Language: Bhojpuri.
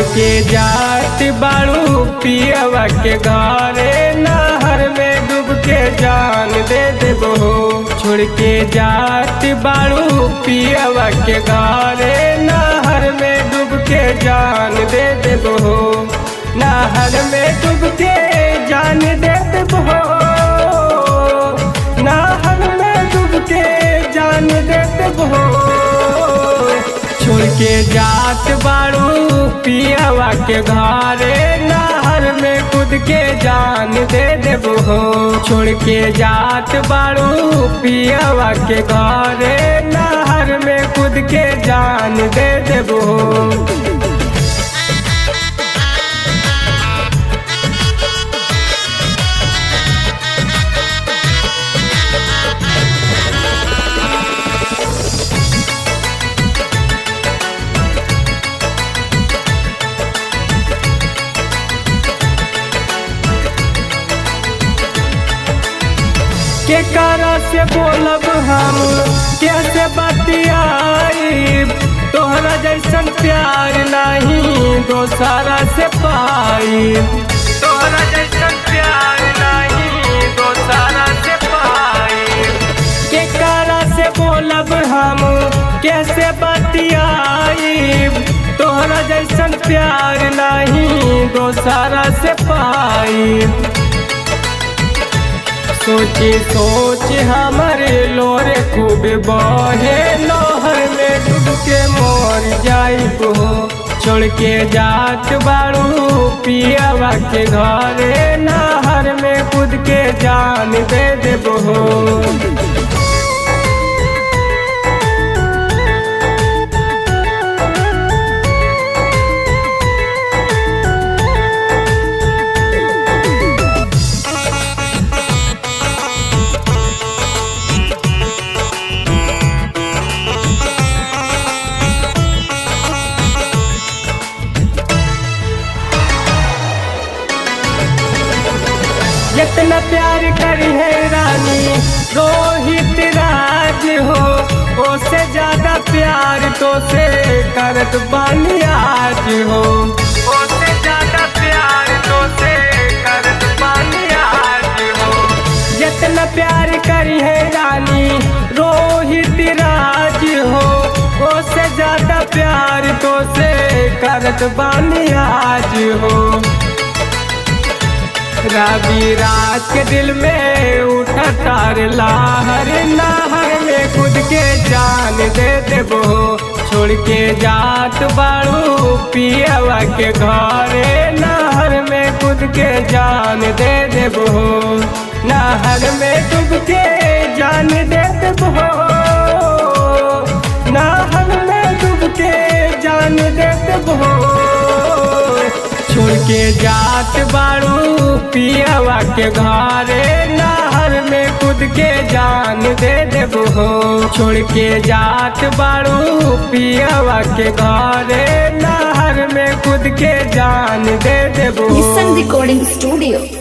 के जात बाड़ू पियवा के घरे, नहर में डूब के जान दे देबो। छोड़ के जात बाड़ू पियवा के घरे, नहर में डूब के जान दे देबो। नहर में डूब के जान दे देबो। नहर में डूब के जान दे देबो। छोड़ के जात बाड़ू पियवा के घरे, नहर में कूद के जान दे देबो। छोड़ के जात बाड़ू पियवा के घरे, नहर में कूद के जान दे देबो। के करा से बोलब हम, कैसे बतियाई, तोहरा जैसन प्यार नहीं दोसारा से पाई। तोहरा जैसन प्यार नहीं दोसारा से पाई। के करा से बोलब हम, कैसे बतियाई, तोहरा जैसन प्यार नहीं दोसारा से पाई। सोची सोच हमारे लोरे खूब बहे, नहर में डूब के मर जाइबो। छोड़ के जात बाड़ू पियवा के घरे, नहर में कूद के जान दे देबो। जितना प्यार करी है रानी रोहित राज हो, उससे ज्यादा प्यार तो से करत बानी आज हो। उससे ज्यादा प्यार तो से करत बानी आज हो। जितना प्यार करी है रानी रोहित राज हो, उससे ज्यादा प्यार तो से करत बानी आज हो। रवि राज के दिल में उठा तार लहर, नहर में कूद के जान दे देबो। छोड़ के जात बाड़ू पियवा के घरे, नहर में कूद के जान दे देबो। नहर में डूब के जान दे देबो। नहर में डूब के जान दे देबो। छोड़ के जात बाड़ू पियवा के घरे, नहर में कूद के जान दे देबो। छोड़ के जात बाड़ू पियवा के घरे, नहर में कूद के जान दे देबो। Listen Recording Studio।